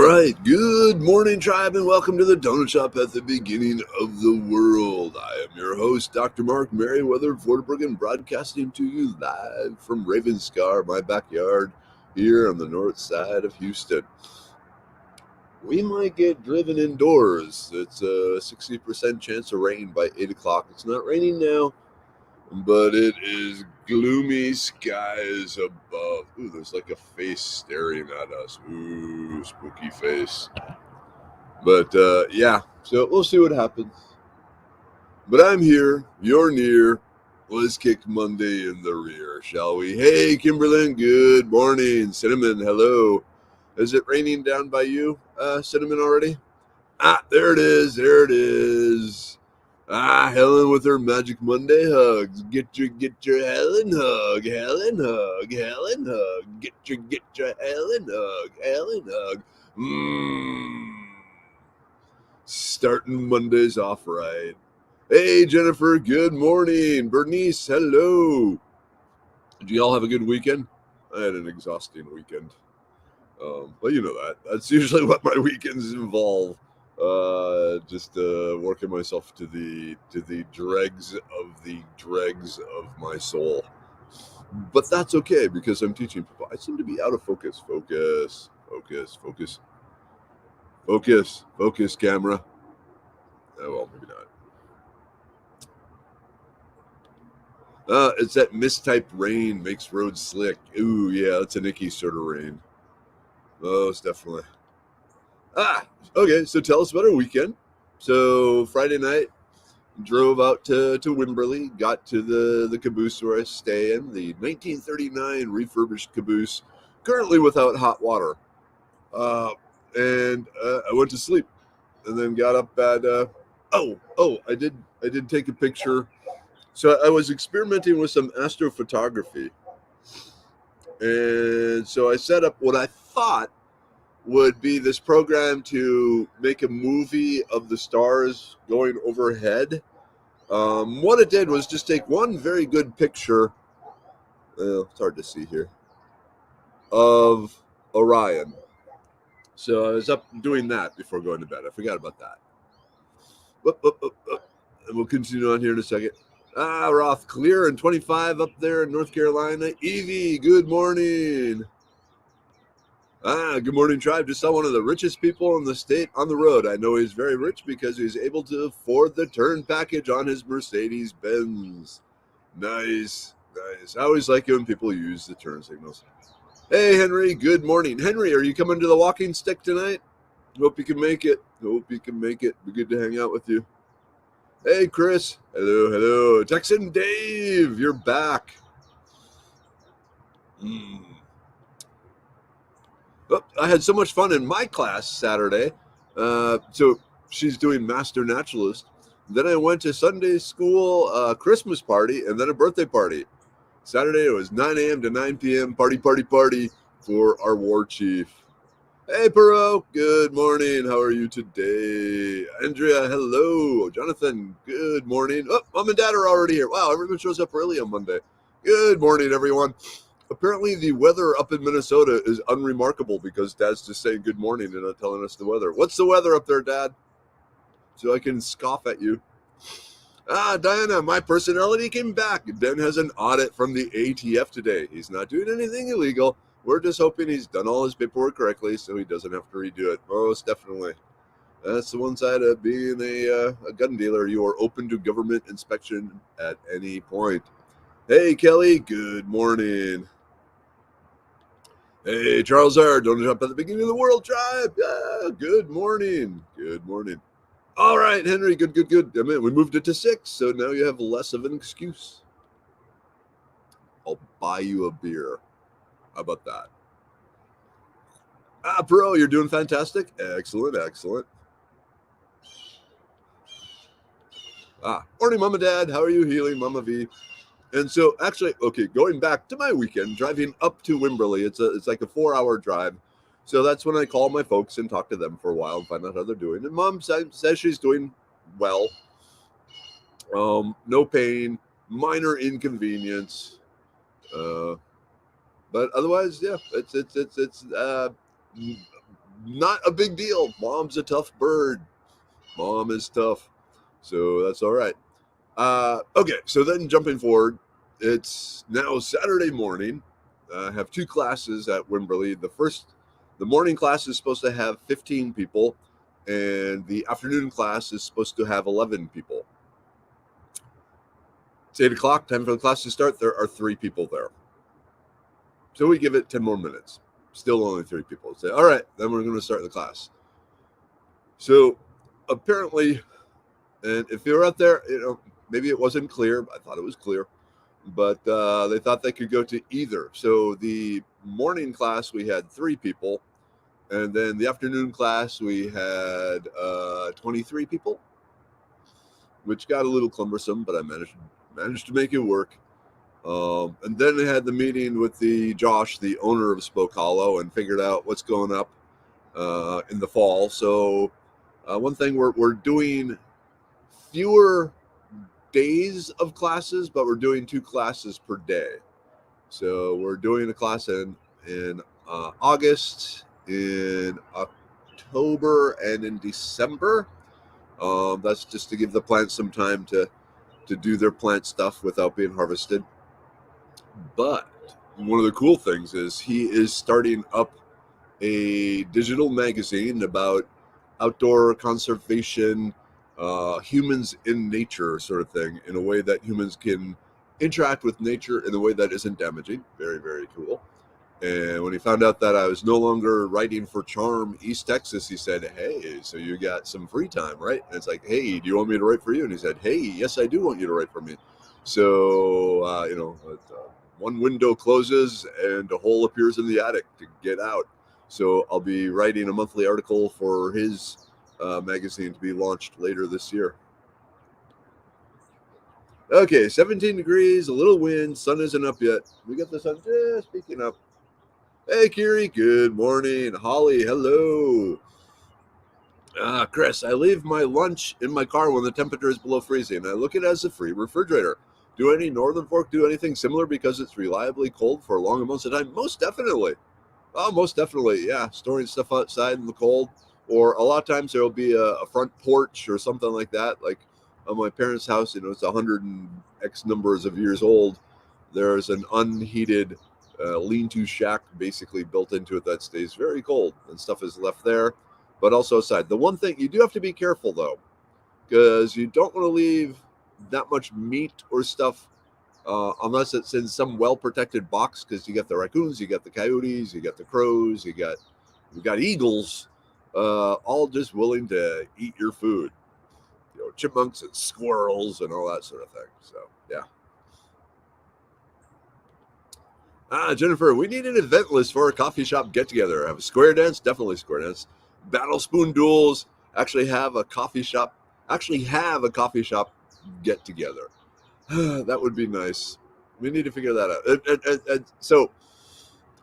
right, good morning, tribe, and welcome to the Donut Shop at the beginning of the world. I am your host, Dr. Mark Merriweather, Florida, broadcasting to you live from Ravenscar, my backyard, here on the north side of Houston. We might get driven indoors. It's a 60% chance of rain by 8 o'clock. It's not raining now, but it is gloomy skies above. Ooh, there's like a face staring at us. Ooh, spooky face. But yeah, so we'll see what happens. But I'm here, you're near. Let's kick Monday in the rear, shall we? Hey, Kimberlyn, good morning. Cinnamon, hello. Is it raining down by you, Cinnamon, already? Ah, there it is. There it is. Ah, Helen with her Magic Monday hugs. Get your Helen hug, Helen hug, Helen hug. Get your Helen hug, Helen hug. Starting Mondays off right. Hey, Jennifer, good morning. Bernice, hello. Did you all have a good weekend? I had an exhausting weekend. But you know that. That's usually what my weekends involve. Just working myself to the dregs of my soul. But that's okay because I'm teaching people. I seem to be out of focus. Focus, camera. Oh, well, maybe not. It's that mistyped rain makes roads slick. Ooh, yeah, that's an icky sort of rain. Most definitely. Okay, so tell us about our weekend. So Friday night, drove out to Wimberley, got to the caboose where I stay in, the 1939 refurbished caboose, currently without hot water. And I went to sleep, and then got up at I did take a picture. So I was experimenting with some astrophotography, and so I set up what I thought would be this program to make a movie of the stars going overhead. What it did was just take one very good picture. It's hard to see here, of Orion. So I was up doing that before going to bed. I forgot about that. And we'll continue on here in a second. Roth, clear and 25 up there in North Carolina. Evie, good morning. Good morning, tribe. Just saw one of the richest people in the state on the road. I know he's very rich because he's able to afford the turn package on his Mercedes Benz. Nice. I always like it when people use the turn signals. Hey, Henry, good morning. Henry, are you coming to the walking stick tonight? Hope you can make it. Be good to hang out with you. Hey, Chris. Hello. Texan Dave, you're back. I had so much fun in my class Saturday. So she's doing Master Naturalist. Then I went to Sunday school, Christmas party, and then a birthday party. Saturday, it was 9 a.m. to 9 p.m. Party for our war chief. Hey, Perot. Good morning. How are you today? Andrea, hello. Jonathan, good morning. Oh, Mom and Dad are already here. Wow, everyone shows up early on Monday. Good morning, everyone. Apparently, the weather up in Minnesota is unremarkable because Dad's just saying good morning and not telling us the weather. What's the weather up there, Dad? So I can scoff at you. Diana, my personality came back. Ben has an audit from the ATF today. He's not doing anything illegal. We're just hoping he's done all his paperwork correctly so he doesn't have to redo it. Most definitely. That's the one side of being a gun dealer. You are open to government inspection at any point. Hey, Kelly, good morning. Hey, Charles R. Don't jump at the beginning of the world, tribe. Good morning. All right, Henry, good. I mean, we moved it to 6, so now you have less of an excuse. I'll buy you a beer. How about that? Pro, you're doing fantastic. Excellent. Morning, Mama, Dad. How are you healing, Mama V? And so, actually, okay, going back to my weekend, driving up to Wimberley, it's like a 4-hour drive. So that's when I call my folks and talk to them for a while and find out how they're doing. And Mom says she's doing well. No pain, minor inconvenience. But otherwise, yeah, it's not a big deal. Mom's a tough bird. Mom is tough. So that's all right. Okay, so then jumping forward, it's now Saturday morning. I have two classes at Wimberley. The morning class is supposed to have 15 people, and the afternoon class is supposed to have 11 people. It's 8 o'clock, time for the class to start. There are 3 people there. So we give it 10 more minutes. Still only 3 people. Say, all right, then we're going to start the class. So apparently, and if you're out there, maybe it wasn't clear. I thought it was clear. But they thought they could go to either. So the morning class, we had 3 people. And then the afternoon class, we had 23 people, which got a little cumbersome, but I managed to make it work. And then they had the meeting with Josh, the owner of Spoke Hollow, and figured out what's going up in the fall. So one thing, we're doing fewer days of classes, but we're doing 2 classes per day. So we're doing a class in August, in October, and in December. That's just to give the plants some time to do their plant stuff without being harvested. But one of the cool things is he is starting up a digital magazine about outdoor conservation, humans in nature sort of thing, in a way that humans can interact with nature in a way that isn't damaging. Very, very cool. And when he found out that I was no longer writing for Charm East Texas, he said, hey, so you got some free time, right? And it's like, hey, do you want me to write for you? And he said, hey, yes, I do want you to write for me. So, one window closes and a hole appears in the attic to get out. So I'll be writing a monthly article for his magazine to be launched later this year. Okay, 17 degrees, a little wind, sun isn't up yet. We got the sun just peeking up. Hey, Kiri, good morning. Holly, hello. Chris, I leave my lunch in my car when the temperature is below freezing. I look at it as a free refrigerator. Do any Northern Fork do anything similar because it's reliably cold for long amounts of time? Most definitely. Oh, most definitely, yeah. Storing stuff outside in the cold. Or a lot of times there will be a front porch or something like that. Like on my parents' house, it's 100 and X numbers of years old. There's an unheated lean-to shack basically built into it that stays very cold, and stuff is left there, but also outside. The one thing, you do have to be careful though, because you don't want to leave that much meat or stuff unless it's in some well-protected box, because you got the raccoons, you got the coyotes, you got the crows, you got eagles, all just willing to eat your food. Chipmunks and squirrels and all that sort of thing. So yeah. Jennifer, we need an event list for a coffee shop get-together. Have a square dance, definitely square dance. Battle spoon duels. Actually have a coffee shop get-together. That would be nice. We need to figure that out. And so,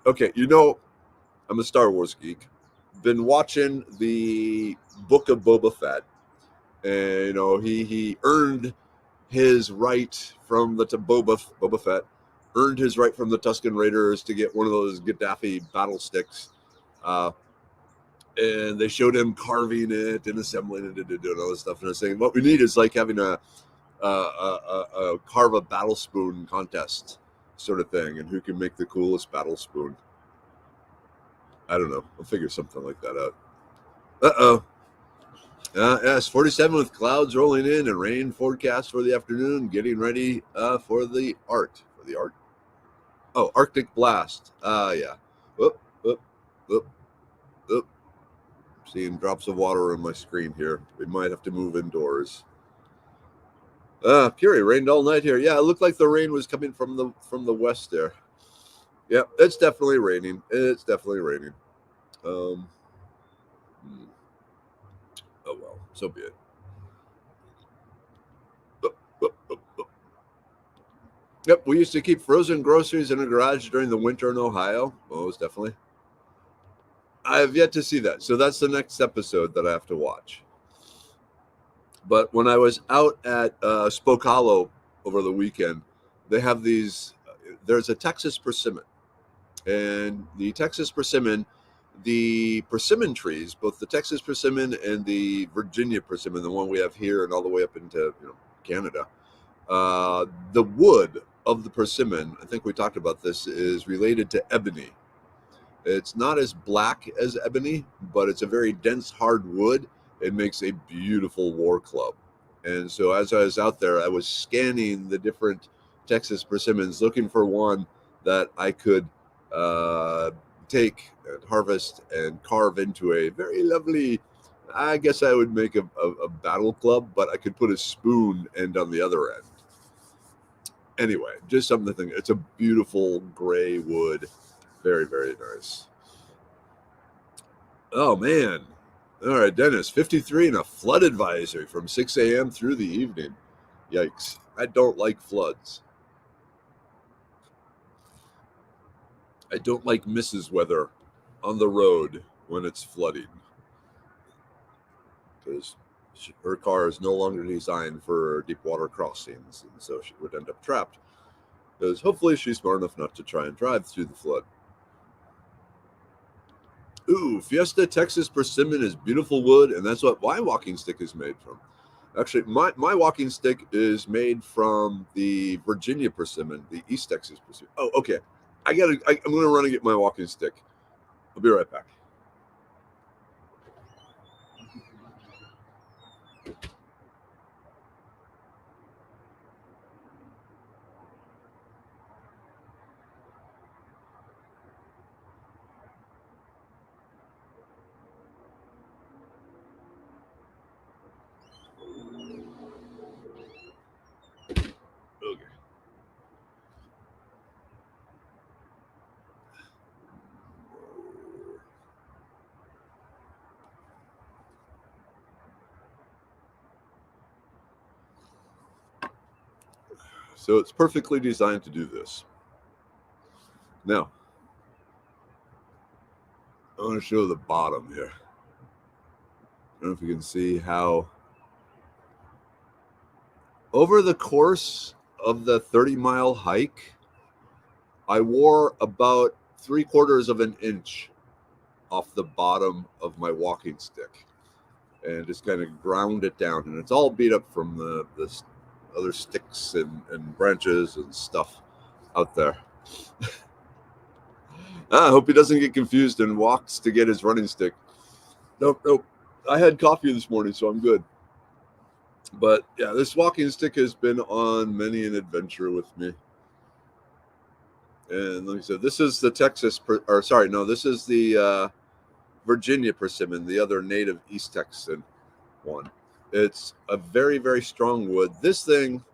okay, I'm a Star Wars geek. Been watching the Book of Boba Fett, and he earned his right from the Boba Fett. Earned his right from the Tusken Raiders to get one of those Gaddafi battle sticks. And they showed him carving it and assembling it and doing all this stuff. And they're saying, what we need is like having a carve a battle spoon contest sort of thing. And who can make the coolest battle spoon. I don't know. I'll figure something like that out. Uh-oh. Yes, 47 with clouds rolling in and rain forecast for the afternoon. Getting ready for the art. For the art? Oh, Arctic Blast. Yeah. Whoop. Seeing drops of water on my screen here. We might have to move indoors. Puri, rained all night here. Yeah, it looked like the rain was coming from the west there. Yeah, it's definitely raining. Oh well, so be it. Yep, we used to keep frozen groceries in a garage during the winter in Ohio. Most definitely. I have yet to see that. So that's the next episode that I have to watch. But when I was out at Spoke Hollow over the weekend, they have these, there's a Texas persimmon. And the Texas persimmon the persimmon trees, both the Texas persimmon and the Virginia persimmon, the one we have here and all the way up into Canada, the wood of the persimmon, I think we talked about this, is related to ebony. It's not as black as ebony, but it's a very dense, hard wood. It makes a beautiful war club. And so as I was out there, I was scanning the different Texas persimmons, looking for one that I could take and harvest and carve into a very lovely, I guess I would make a battle club, but I could put a spoon end on the other end. Anyway, just something to think. It's a beautiful gray wood. Very, very nice. Oh, man. All right, Dennis, 53 and a flood advisory from 6 a.m. through the evening. Yikes. I don't like floods. I don't like Mrs. Weather on the road when it's flooding, because her car is no longer designed for deep water crossings, and so she would end up trapped. Because hopefully she's smart enough not to try and drive through the flood. Ooh, Fiesta Texas persimmon is beautiful wood, and that's what my walking stick is made from. Actually, my walking stick is made from the Virginia persimmon, the East Texas persimmon. Oh, okay. I'm gonna run and get my walking stick. I'll be right back. Okay. So it's perfectly designed to do this. Now, I want to show the bottom here. I don't know if you can see how over the course of the 30-mile hike, I wore about 3/4 of an inch off the bottom of my walking stick and just kind of ground it down. And it's all beat up from the other sticks and branches and stuff out there. I hope he doesn't get confused and walks to get his running stick. Nope. I had coffee this morning, so I'm good. But yeah, this walking stick has been on many an adventure with me. And like I said, this is the this is the Virginia persimmon, the other native East Texan one. It's a very, very strong wood. This thing,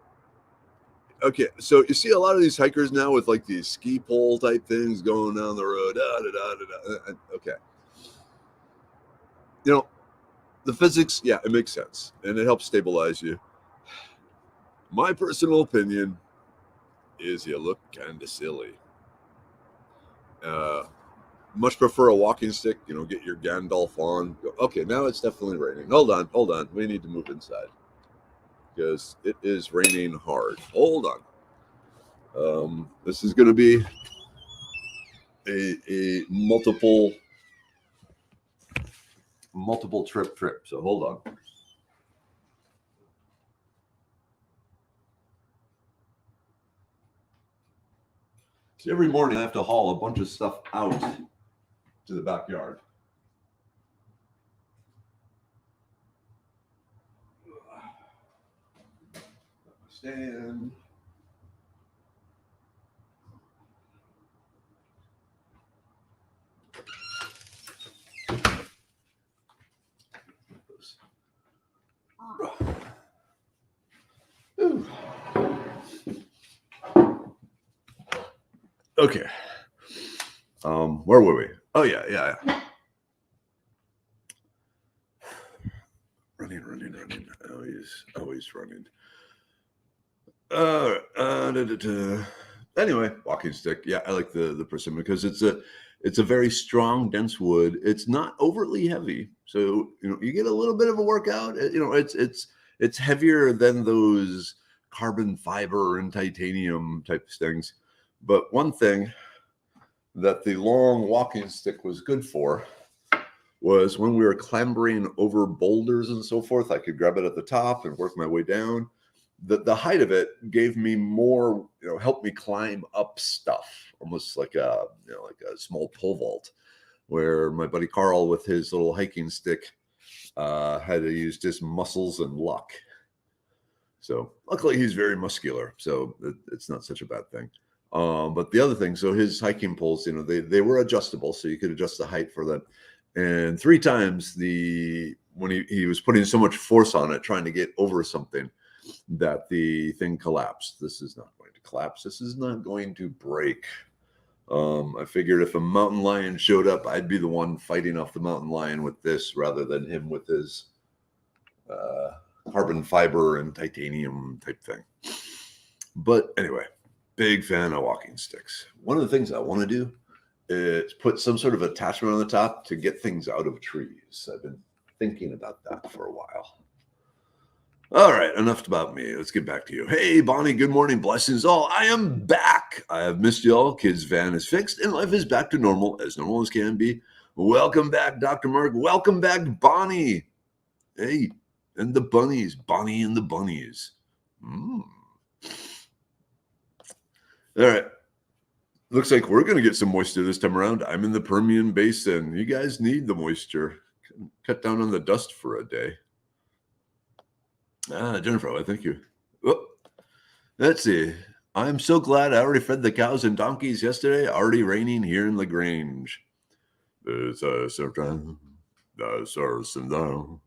okay, so you see a lot of these hikers now with like these ski pole type things going down the road. Okay. The physics, yeah, it makes sense. And it helps stabilize you. My personal opinion is you look kind of silly. Much prefer a walking stick, get your Gandalf on. Okay, now it's definitely raining. Hold on. We need to move inside because it is raining hard. Hold on. This is going to be a multiple trip. So hold on. See, every morning I have to haul a bunch of stuff out to the backyard. Stand. Okay. Where were we? Oh yeah. Running. Always running. Anyway, walking stick. Yeah, I like the persimmon because it's a very strong, dense wood. It's not overly heavy, so you get a little bit of a workout. It's heavier than those carbon fiber and titanium type things. But one thing that the long walking stick was good for was when we were clambering over boulders and so forth. I could grab it at the top and work my way down. The height of it gave me more, helped me climb up stuff, almost like a small pole vault, where my buddy Carl with his little hiking stick had to use just muscles and luck. So luckily he's very muscular, so it's not such a bad thing. But the other thing, so his hiking poles, they were adjustable, so you could adjust the height for them. And 3 times when he was putting so much force on it, trying to get over something, that the thing collapsed. This is not going to collapse. This is not going to break. I figured if a mountain lion showed up, I'd be the one fighting off the mountain lion with this rather than him with his carbon fiber and titanium type thing. But anyway, big fan of walking sticks. One of the things I want to do is put some sort of attachment on the top to get things out of trees. I've been thinking about that for a while. All right, enough about me. Let's get back to you. Hey, Bonnie, good morning. Blessings all. I am back. I have missed you all. Kids' van is fixed, and life is back to normal as can be. Welcome back, Dr. Mark. Welcome back, Bonnie. Hey, and the bunnies. Bonnie and the bunnies. All right. Looks like we're going to get some moisture this time around. I'm in the Permian Basin. You guys need the moisture. Cut down on the dust for a day. Jennifer, thank you. Oh, let's see. I'm so glad I already fed the cows and donkeys yesterday. Already raining here in LaGrange. There's a certain down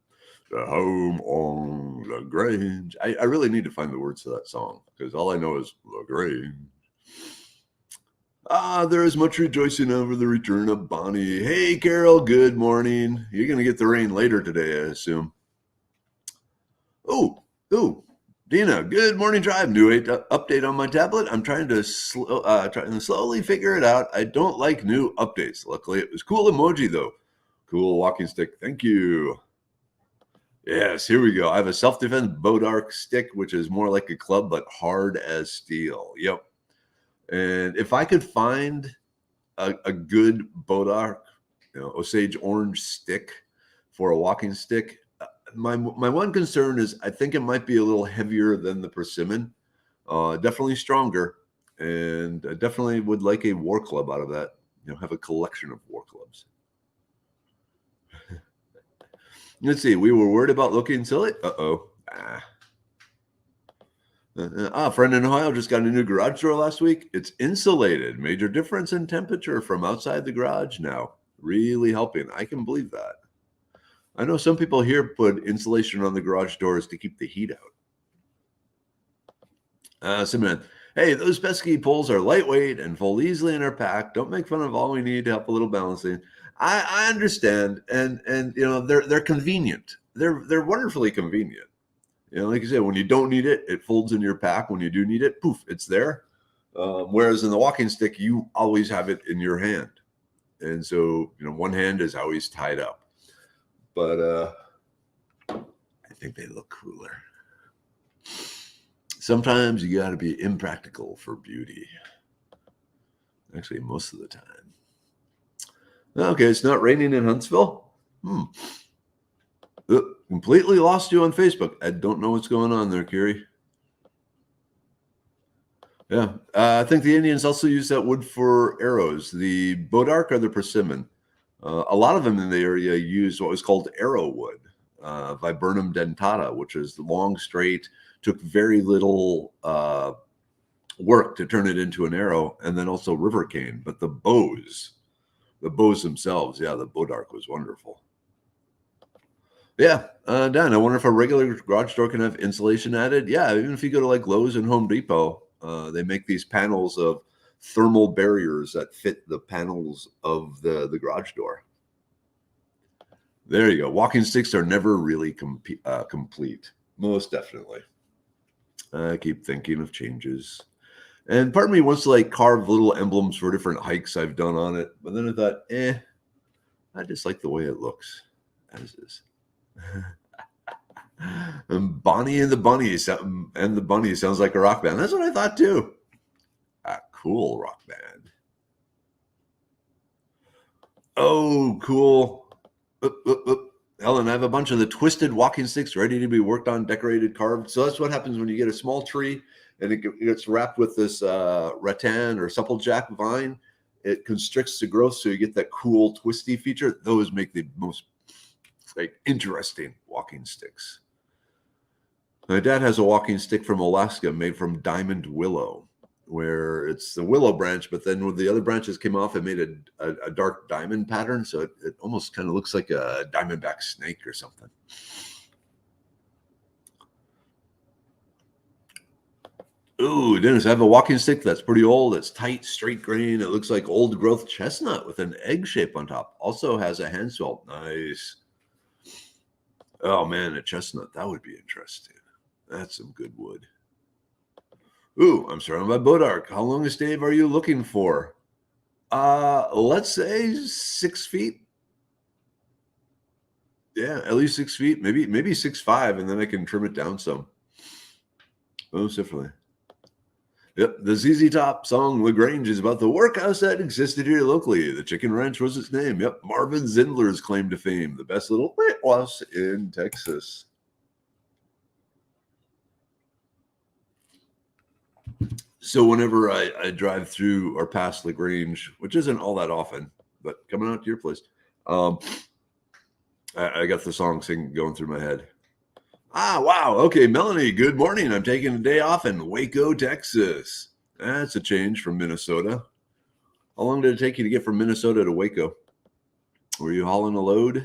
the home on LaGrange. I really need to find the words to that song because all I know is LaGrange. There is much rejoicing over the return of Bonnie. Hey, Carol, good morning. You're going to get the rain later today, I assume. Oh, Dina, good morning, Drive. New update on my tablet. I'm trying to slowly figure it out. I don't like new updates. Luckily, it was cool emoji, though. Cool walking stick. Thank you. Yes, here we go. I have a self-defense Bodark stick, which is more like a club, but hard as steel. Yep. And if I could find a good Bodark, Osage orange stick for a walking stick, my one concern is I think it might be a little heavier than the persimmon, definitely stronger, and I definitely would like a war club out of that. Have a collection of war clubs. Let's see. We were worried about looking silly. Friend in Ohio just got a new garage door last week. It's insulated. Major difference in temperature from outside the garage now. Really helping. I can believe that. I know some people here put insulation on the garage doors to keep the heat out. Simon, hey, those pesky poles are lightweight and fold easily in our pack. Don't make fun of all we need to help a little balancing. I understand, and they're convenient. They're wonderfully convenient. Like you said, when you don't need it, it folds in your pack. When you do need it, poof, it's there. Whereas in the walking stick, you always have it in your hand, and so one hand is always tied up. But I think they look cooler. Sometimes you got to be impractical for beauty. Actually, most of the time. Okay, it's not raining in Huntsville. Completely lost you on Facebook. I don't know what's going on there, Kiri. Yeah, I think the Indians also use that wood for arrows. The Bodark or the persimmon. A lot of them in the area use what was called arrow wood, Viburnum dentata, which is long, straight, took very little work to turn it into an arrow, and then also river cane. But the bows themselves, yeah, the Bodark was wonderful. Yeah, Dan, I wonder if a regular garage door can have insulation added. Yeah, even if you go to like Lowe's and Home Depot, they make these panels of thermal barriers that fit the panels of the garage door. There you go. Walking sticks are never really complete. Most definitely. I keep thinking of changes. And part of me wants to like carve little emblems for different hikes I've done on it. But then I thought, I just like the way it looks as is. And Bonnie and the Bunnies sounds like a rock band. That's what I thought too. A cool rock band. Oh, cool. Helen, I have a bunch of the twisted walking sticks ready to be worked on, decorated, carved. So that's what happens when you get a small tree and it gets wrapped with this rattan or supplejack vine. It constricts the growth, so you get that cool twisty feature. Those make the most interesting walking sticks. My dad has a walking stick from Alaska made from diamond willow, where it's the willow branch, but then when the other branches came off, it made a dark diamond pattern. So it almost kind of looks like a diamondback snake or something. Ooh, Dennis, I have a walking stick that's pretty old. It's tight, straight grain. It looks like old growth chestnut with an egg shape on top. Also has a hand swell. Nice. Oh man, a chestnut. That would be interesting. That's some good wood. Ooh, I'm surrounded by bodark. How long a stave are you looking for? Let's say 6 feet. Yeah, at least 6 feet, maybe 6'5", and then I can trim it down some. Most definitely. Yep, the ZZ Top song LaGrange is about the workhouse that existed here locally. The Chicken Ranch was its name. Yep, Marvin Zindler's claim to fame. The best little house in Texas. So whenever I drive through or past LaGrange, which isn't all that often, but coming out to your place, I got the song going through my head. Ah, wow. Okay, Melanie, good morning. I'm taking a day off in Waco, Texas. That's a change from Minnesota. How long did it take you to get from Minnesota to Waco? Were you hauling a load?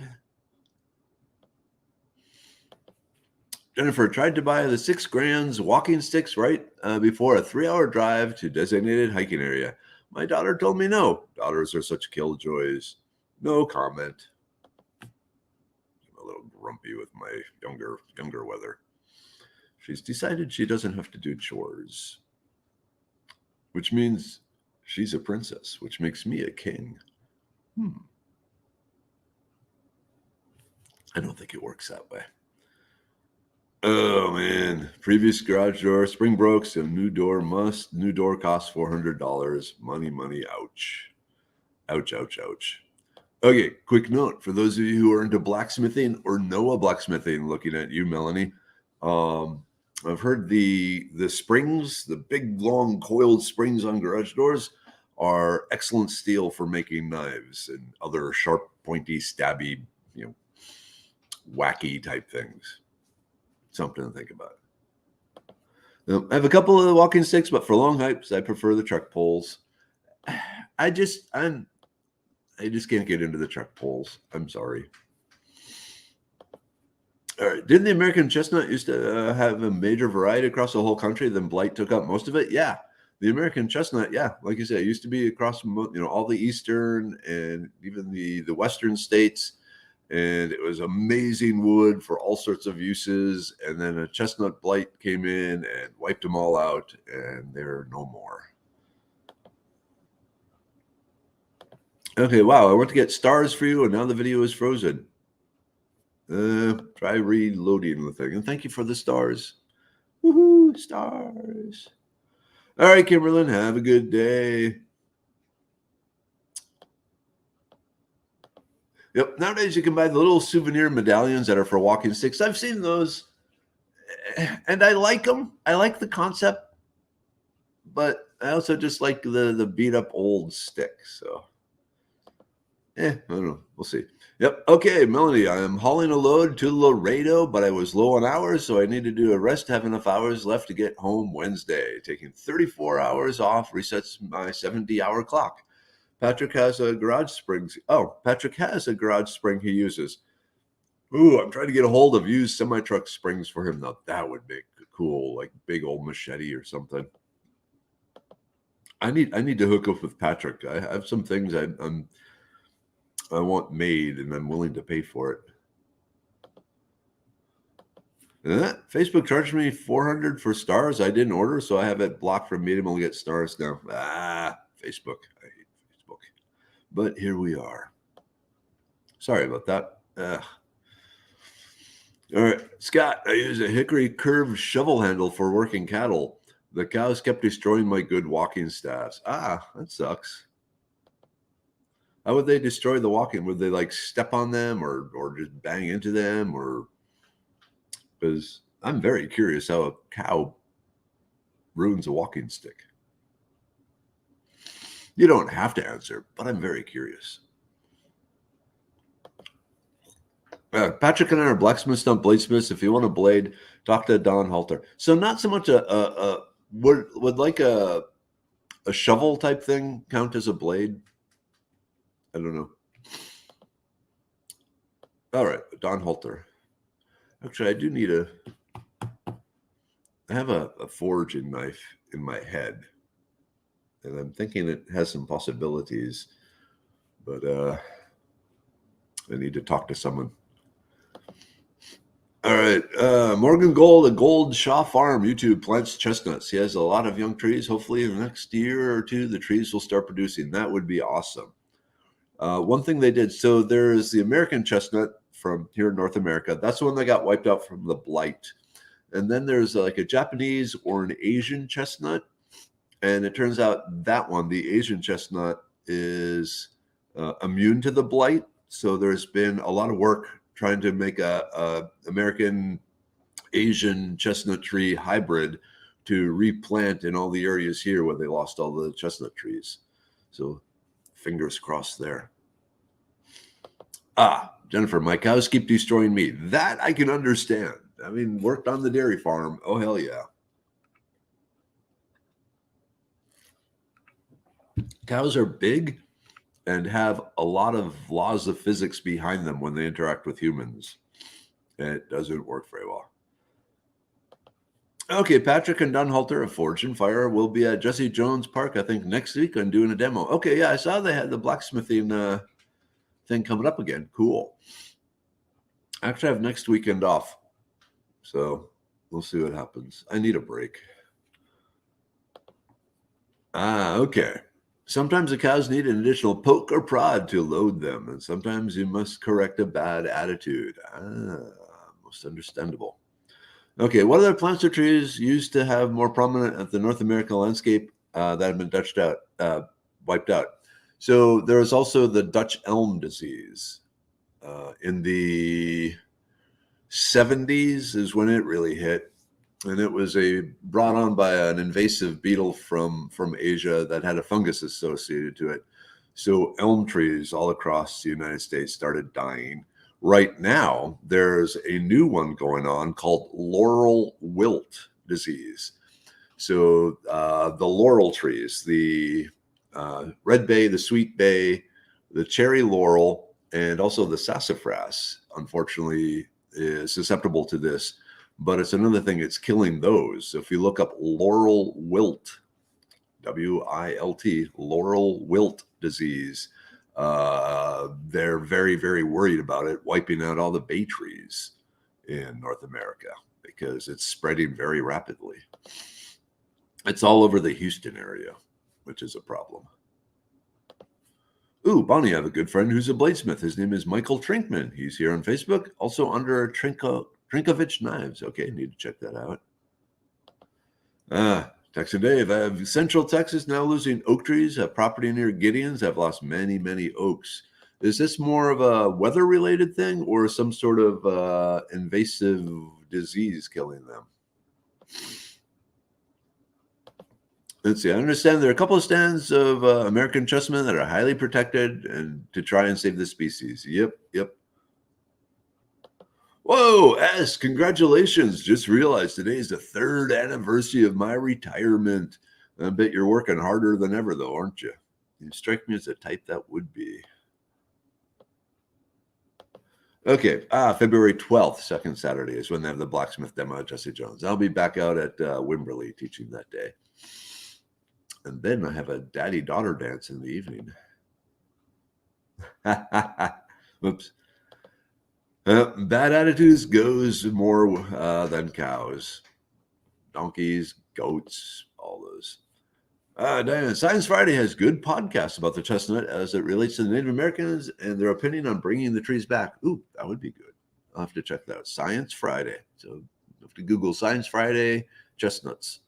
Jennifer tried to buy the 6 Grands walking sticks right before a 3-hour drive to designated hiking area. My daughter told me no. Daughters are such killjoys. No comment. I'm a little grumpy with my younger weather. She's decided she doesn't have to do chores, which means she's a princess, which makes me a king. I don't think it works that way. Oh man, previous garage door, spring broke, so new door costs $400. Money, ouch. Ouch. Okay, quick note for those of you who are into blacksmithing or know a blacksmithing, looking at you, Melanie. I've heard the springs, the big long coiled springs on garage doors are excellent steel for making knives and other sharp, pointy, stabby, wacky type things. Something to think about. I have a couple of the walking sticks, but for long hikes, I prefer the truck poles. I just can't get into the truck poles. I'm sorry. All right. Didn't the American chestnut used to have a major variety across the whole country? Then blight took up most of it. Yeah, the American chestnut. Yeah, like you said, it used to be across all the eastern and even the western states. And it was amazing wood for all sorts of uses. And then a chestnut blight came in and wiped them all out, and they're no more. Okay, wow. I went to get stars for you, and now the video is frozen. Try reloading the thing. And thank you for the stars. Woohoo, stars. All right, Kimberlyn, have a good day. Yep. Nowadays, you can buy the little souvenir medallions that are for walking sticks. I've seen those, and I like them. I like the concept, but I also just like the beat up old stick. So, I don't know. We'll see. Yep. Okay, Melanie, I am hauling a load to Laredo, but I was low on hours, so I need to do a rest. Have enough hours left to get home Wednesday. Taking 34 hours off resets my 70-hour clock. Patrick has a garage spring he uses. Ooh, I'm trying to get a hold of used semi-truck springs for him. Now, that would be cool, like big old machete or something. I need to hook up with Patrick. I have some things I want made, and I'm willing to pay for it. Facebook charged me $400 for stars I didn't order, so I have it blocked from being able to get stars now. Facebook. I hate Facebook. But here we are. Sorry about that. All right, Scott, I use a hickory curved shovel handle for working cattle. The cows kept destroying my good walking staffs. That sucks. How would they destroy the walking? Would they like step on them or just bang into them? Or because I'm very curious how a cow ruins a walking stick. You don't have to answer, but I'm very curious. Patrick and I are blacksmiths, not bladesmiths. If you want a blade, talk to Don Halter. So not so much would like a shovel type thing count as a blade? I don't know. All right, Don Halter. Actually, I have a foraging knife in my head, and I'm thinking it has some possibilities, but I need to talk to someone. All right, Morgan Gold at Gold Shaw Farm, YouTube, plants chestnuts. He has a lot of young trees. Hopefully in the next year or two, the trees will start producing. That would be awesome. One thing they did, so there's the American chestnut from here in North America. That's the one that got wiped out from the blight. And then there's like a Japanese or an Asian chestnut. And it turns out that one, the Asian chestnut, is immune to the blight. So there's been a lot of work trying to make a American Asian chestnut tree hybrid to replant in all the areas here where they lost all the chestnut trees. So fingers crossed there. Jennifer, my cows keep destroying me. That I can understand. I mean, worked on the dairy farm. Oh, hell yeah. Cows are big and have a lot of laws of physics behind them when they interact with humans. It doesn't work very well. Okay, Patrick and Don Halter of Forge and Fire will be at Jesse Jones Park, I think, next week and doing a demo. Okay, yeah, I saw they had the blacksmithing thing coming up again. Cool. I actually have next weekend off, so we'll see what happens. I need a break. Okay. Sometimes the cows need an additional poke or prod to load them, and sometimes you must correct a bad attitude. Most understandable. Okay, what other plants or trees used to have more prominent at the North American landscape that have been wiped out? So there was also the Dutch elm disease. In the 70s is when it really hit. And it was brought on by an invasive beetle from Asia that had a fungus associated to it. So elm trees all across the United States started dying. Right now, there's a new one going on called Laurel Wilt disease. So the laurel trees, the red bay, the sweet bay, the cherry laurel, and also the sassafras, unfortunately, is susceptible to this. But it's another thing, it's killing those. So if you look up Laurel Wilt, Wilt, Laurel Wilt disease, they're very, very worried about it wiping out all the bay trees in North America because it's spreading very rapidly. It's all over the Houston area, which is a problem. Ooh, Bonnie, I have a good friend who's a bladesmith. His name is Michael Trinkman. He's here on Facebook, also under Trinkovich Knives. Okay, need to check that out. Texas Dave, I have Central Texas now losing oak trees. A property near Gideon's. I've lost many, many oaks. Is this more of a weather-related thing or some sort of invasive disease killing them? Let's see. I understand there are a couple of stands of American chessmen that are highly protected and to try and save the species. Yep. Whoa, S, congratulations. Just realized today is the 3rd anniversary of my retirement. I bet you're working harder than ever, though, aren't you? You strike me as the type that would be. Okay, February 12th, second Saturday, is when they have the blacksmith demo at Jesse Jones. I'll be back out at Wimberley teaching that day. And then I have a daddy-daughter dance in the evening. Whoops. Bad attitudes goes more than cows. Donkeys, goats, all those. Diana, Science Friday has good podcasts about the chestnut as it relates to the Native Americans and their opinion on bringing the trees back. Ooh, that would be good. I'll have to check that out. Science Friday. So you have to Google Science Friday chestnuts.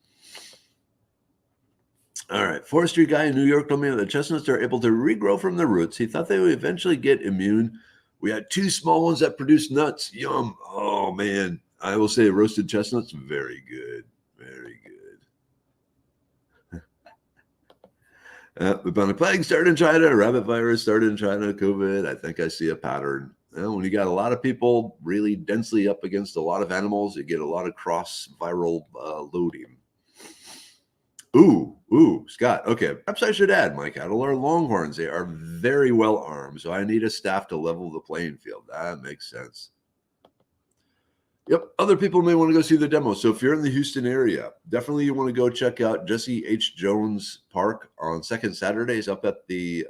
All right. Forestry guy in New York told me that the chestnuts are able to regrow from their roots. He thought they would eventually get immune. We had 2 small ones that produced nuts. Yum. Oh, man. I will say roasted chestnuts, very good. Very good. The bubonic plague started in China. Rabbit virus started in China. COVID. I think I see a pattern. When you got a lot of people really densely up against a lot of animals, you get a lot of cross viral loading. Ooh, Scott. Okay, perhaps I should add my cattle are longhorns. They are very well armed, so I need a staff to level the playing field. That makes sense. Yep, other people may want to go see the demo. So if you're in the Houston area, definitely you want to go check out Jesse H. Jones Park on second Saturdays up at the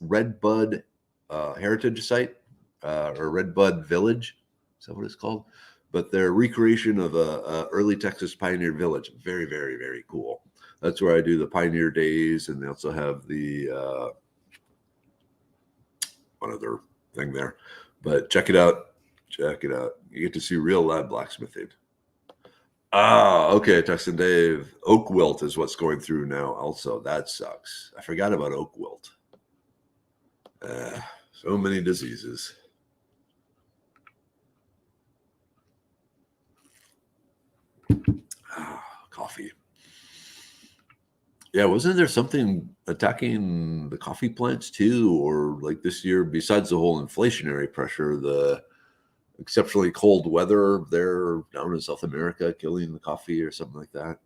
Red Bud Heritage Site or Red Bud Village. Is that what it's called? But their recreation of a early Texas pioneer village. Very, very, very cool. That's where I do the Pioneer Days, and they also have the one other thing there. But check it out. Check it out. You get to see real live blacksmithing. Okay, Texan Dave. Oak wilt is what's going through now. Also, that sucks. I forgot about oak wilt. So many diseases. Coffee. Yeah, wasn't there something attacking the coffee plants too? Or like this year, besides the whole inflationary pressure, the exceptionally cold weather there down in South America killing the coffee or something like that?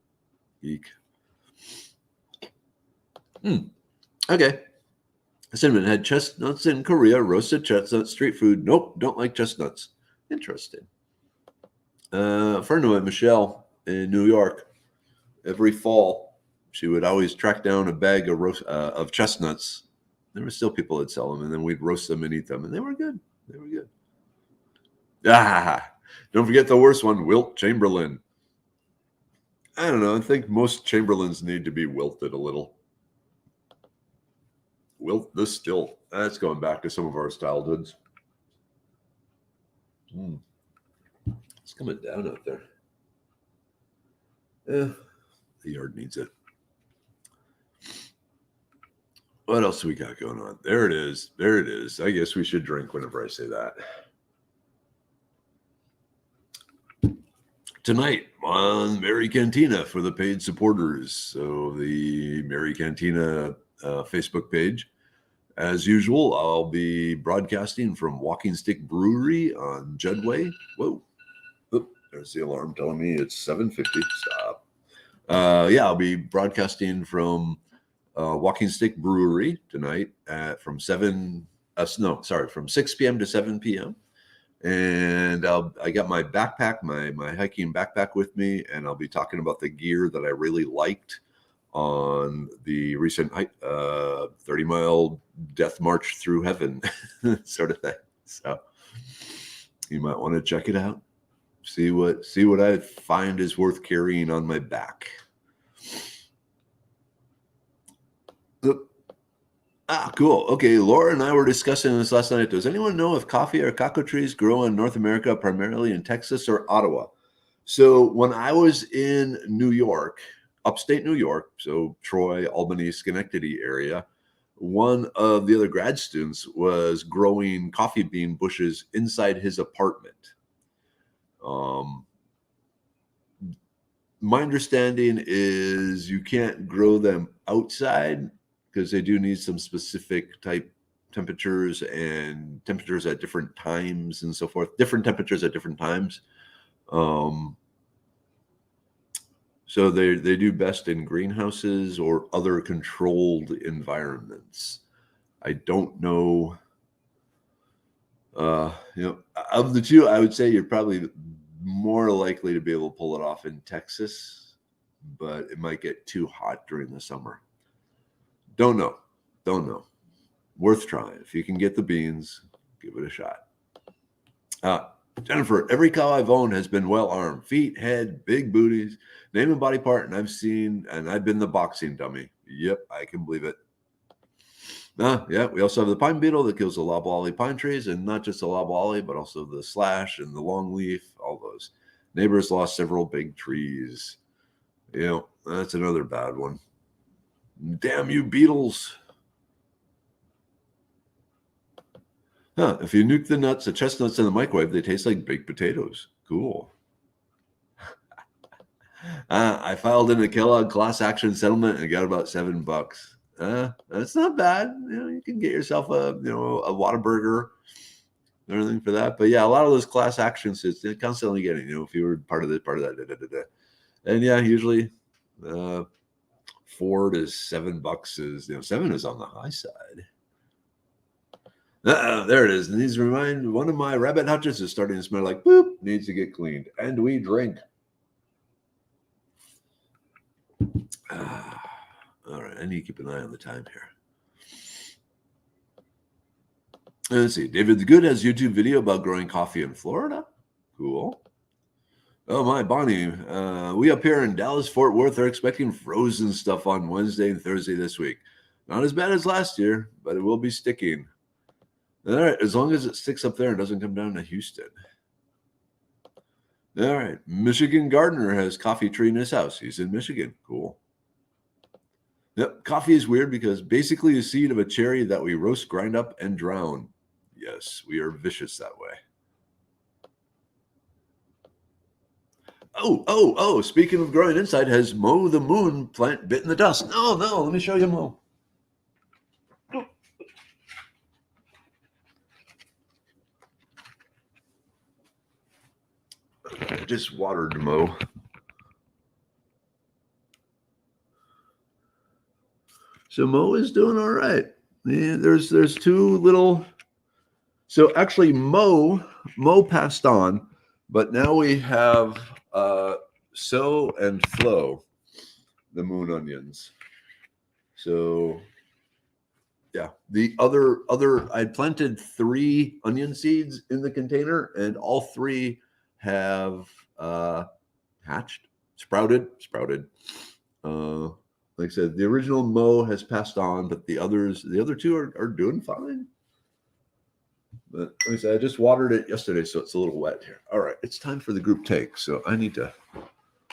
Geek. Okay. Cinnamon had chestnuts in Korea, roasted chestnuts, street food. Nope, don't like chestnuts. Interesting. Friend of mine, Michelle, in New York, every fall, she would always track down a bag of chestnuts. There were still people that sell them, and then we'd roast them and eat them, and they were good. They were good. Don't forget the worst one, Wilt Chamberlain. I don't know. I think most Chamberlains need to be wilted a little. Wilt this still. That's going back to some of our childhoods. It's coming down out there. The yard needs it. What else we got going on? There it is. There it is. I guess we should drink whenever I say that. Tonight on Mary Cantina for the paid supporters. So the Mary Cantina Facebook page. As usual, I'll be broadcasting from Walking Stick Brewery on Judway. Whoa. Oop, there's the alarm telling me it's 7:50. Stop. I'll be broadcasting from Walking Stick Brewery tonight from 6 p.m. to 7 p.m. And I got my backpack, my hiking backpack with me, and I'll be talking about the gear that I really liked on the recent 30-mile death march through heaven sort of thing. So you might want to check it out. See what I find is worth carrying on my back. Cool. Okay, Laura and I were discussing this last night. Does anyone know if coffee or cocoa trees grow in North America, primarily in Texas or Ottawa? So when I was in New York, upstate New York, so Troy, Albany, Schenectady area, one of the other grad students was growing coffee bean bushes inside his apartment. My understanding is you can't grow them outside because they do need some specific type temperatures and temperatures at different times and so forth. Different temperatures at different times. So they do best in greenhouses or other controlled environments. I don't know. Of the two, I would say you're probably more likely to be able to pull it off in Texas, but it might get too hot during the summer. Don't know. Worth trying. If you can get the beans, give it a shot. Jennifer, every cow I've owned has been well armed. Feet, head, big booties, name a body part, and I've been the boxing dummy. Yep, I can believe it. We also have the pine beetle that kills the loblolly pine trees, and not just the loblolly, but also the slash and the longleaf, all those. Neighbors lost several big trees. That's another bad one. Damn you, Beatles. Huh, if you nuke the chestnuts in the microwave, they taste like baked potatoes. Cool. I filed in a Kellogg class action settlement and got about $7. That's not bad. You can get yourself a Whataburger or anything for that. But yeah, a lot of those class action suits they're constantly getting. If you were part of this, part of that, and yeah, usually $4 to $7 is 7 is on the high side. There it is. And these remind one of my rabbit hutches is starting to smell like poop. Needs to get cleaned, and we drink. All right, I need to keep an eye on the time here. Let's see. David the Good has a YouTube video about growing coffee in Florida. Cool. Oh my, Bonnie. We up here in Dallas, Fort Worth are expecting frozen stuff on Wednesday and Thursday this week. Not as bad as last year, but it will be sticking. All right, as long as it sticks up there and doesn't come down to Houston. All right, Michigan Gardener has coffee tree in his house. He's in Michigan. Cool. Yep, coffee is weird because basically a seed of a cherry that we roast, grind up, and drown. Yes, we are vicious that way. Oh, speaking of growing inside, has Mo the Moon plant bitten the dust? No, let me show you Mo. I just watered Mo. So Mo is doing all right. Yeah, there's two little. So actually, Mo passed on, but now we have So and Flo, the moon onions. So yeah, the other I planted 3 onion seeds in the container, and all 3 have hatched, sprouted. Like I said, the original Mo has passed on, but the other 2 are doing fine. But like I said, I just watered it yesterday, so it's a little wet here. All right, it's time for the group take. So I need to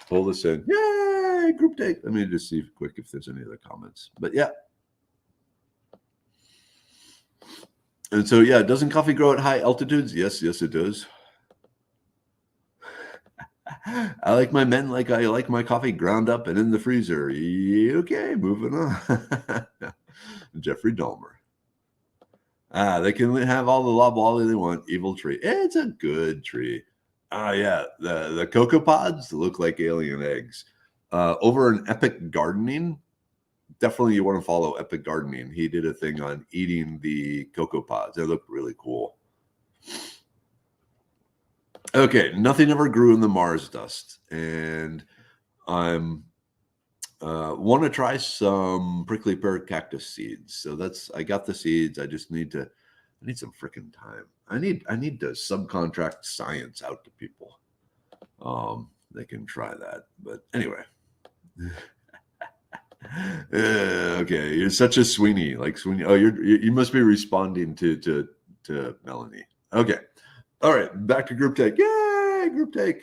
pull this in. Yay, group take. Let me just see quick if there's any other comments. But yeah. And so, yeah, doesn't coffee grow at high altitudes? Yes, it does. I like my men like I like my coffee ground up and in the freezer. Okay, moving on. Jeffrey Dahmer. They can have all the loblolly they want. Evil tree. It's a good tree. Yeah, the cocoa pods look like alien eggs. Over in Epic Gardening, definitely you want to follow Epic Gardening. He did a thing on eating the cocoa pods. They look really cool. Okay, nothing ever grew in the Mars dust, and I'm want to try some prickly pear cactus seeds. So I got the seeds. I just need some freaking time. I need to subcontract science out to people. They can try that. But anyway. Okay, you're such a Sweeney, like Sweeney. Oh, you must be responding to Melanie. Okay. All right, back to group take. Yay, group take.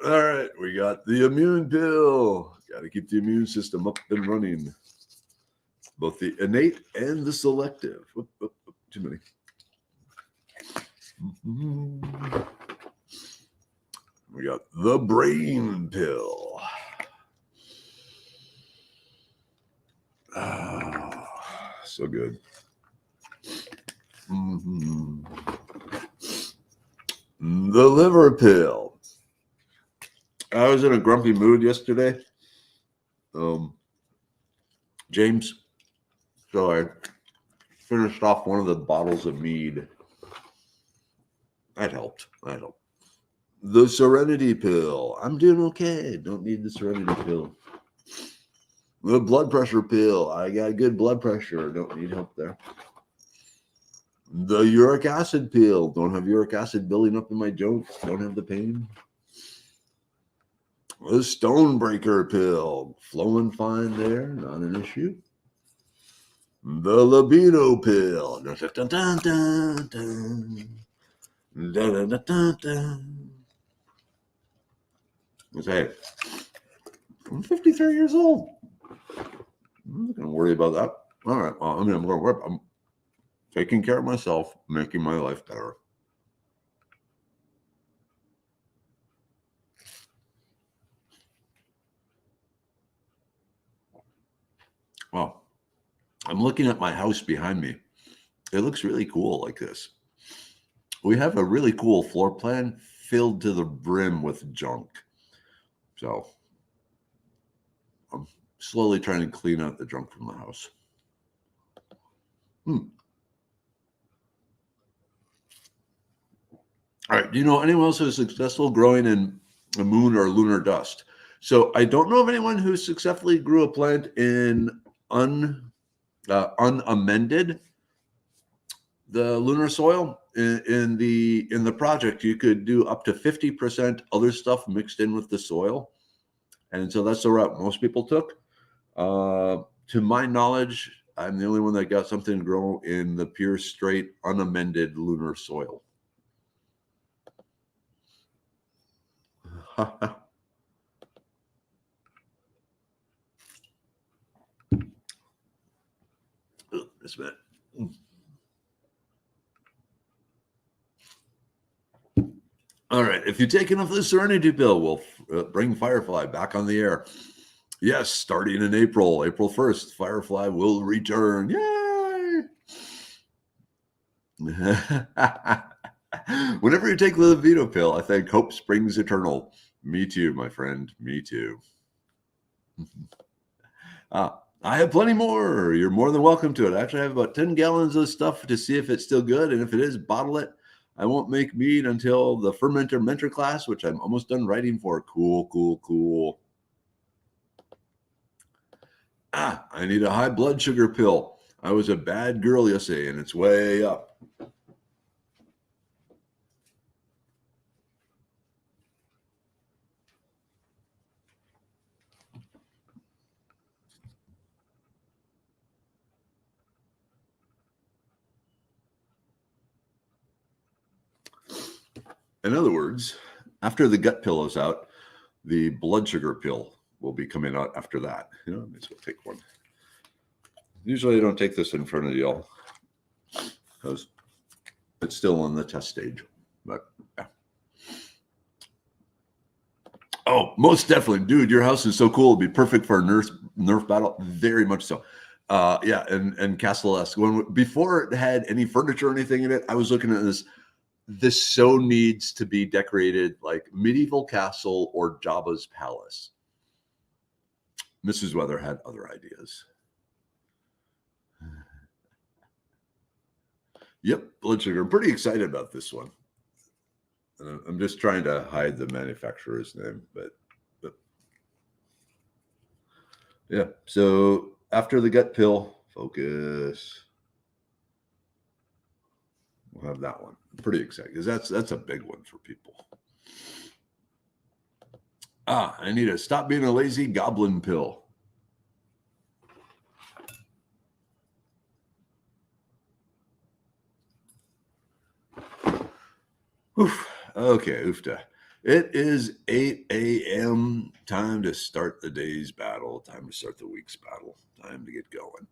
All right, we got the immune pill. Got to keep the immune system up and running. Both the innate and the selective. Too many. We got the brain pill. So good. The liver pill. I was in a grumpy mood yesterday. James, so I finished off one of the bottles of mead. That helped. The serenity pill. I'm doing okay. Don't need the serenity pill. The blood pressure pill. I got good blood pressure. Don't need help there. The uric acid pill. Don't have uric acid building up in my joints. Don't have the pain. The stonebreaker pill. Flowing fine there. Not an issue. The libido pill. Dun, dun, dun, dun, dun. Dun, dun, dun, dun, dun. Hey, I'm 53 years old. I'm not going to worry about that. All right. Well, I'm going to worry. I'm taking care of myself, making my life better. Well, I'm looking at my house behind me. It looks really cool like this. We have a really cool floor plan filled to the brim with junk. So I'm slowly trying to clean out the junk from the house. All right. Do you know anyone else who's successful growing in a moon or lunar dust? So I don't know of anyone who successfully grew a plant in unamended the lunar soil. In the project, you could do up to 50% other stuff mixed in with the soil, and so that's the route most people took. To my knowledge, I'm the only one that got something to grow in the pure, straight, unamended lunar soil. Just a minute. All right. If you take enough of the Serenity pill, we'll bring Firefly back on the air. Yes, starting in April 1st, Firefly will return. Yay! Whenever you take the Vito pill, I think hope springs eternal. Me too, my friend. Me too. I have plenty more. You're more than welcome to it. Actually, I have about 10 gallons of stuff to see if it's still good. And if it is, bottle it. I won't make mead until the fermenter mentor class, which I'm almost done writing for. Cool. I need a high blood sugar pill. I was a bad girl yesterday, and it's way up. In other words, after the gut pill is out, the blood sugar pill will be coming out after that. You know, I may as well take one. Usually I don't take this in front of y'all because it's still in the test stage. But yeah. Oh, most definitely. Dude, your house is so cool. It'd be perfect for a Nerf battle. Very much so. Yeah, and Castle-esque. Before it had any furniture or anything in it, I was looking at this. This so needs to be decorated like medieval castle or Jabba's palace. Mrs. Weather had other ideas. Yep, blood sugar. I'm pretty excited about this one. I'm just trying to hide the manufacturer's name, but yeah. So after the gut pill, focus. We'll have that one. I'm pretty excited because that's a big one for people. I need to stop being a lazy goblin pill. Oof. Okay, oofta. It is 8 a.m. Time to start the day's battle. Time to start the week's battle. Time to get going.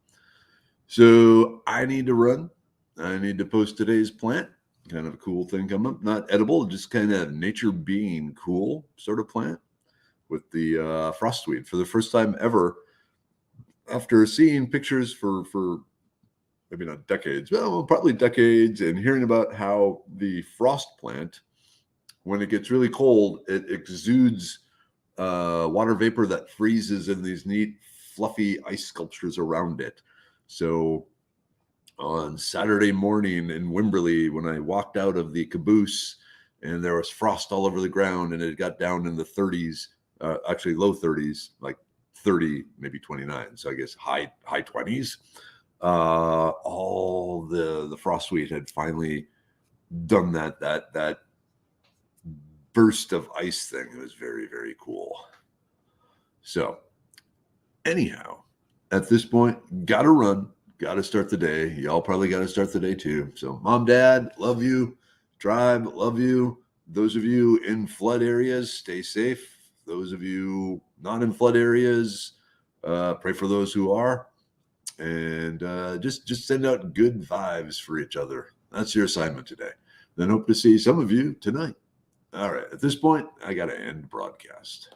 So I need to run. I need to post today's plant. Kind of a cool thing coming up. Not edible, just kind of nature being cool sort of plant with the frostweed for the first time ever. After seeing pictures for maybe not decades, well, probably decades, and hearing about how the frost plant, when it gets really cold, it exudes water vapor that freezes in these neat, fluffy ice sculptures around it. So on Saturday morning in Wimberley, when I walked out of the caboose and there was frost all over the ground and it got down in the 30s, actually low 30s, like 30, maybe 29. So I guess high 20s. All the frostweed had finally done that burst of ice thing. It was very, very cool. So anyhow, at this point, gotta run, gotta start the day. Y'all probably gotta start the day too. So mom, dad, love you. Tribe, love you. Those of you in flood areas, stay safe. Those of you not in flood areas, pray for those who are. and just send out good vibes for each other. That's your assignment today. Then hope to see some of you tonight. All right. At this point, I got to end broadcast.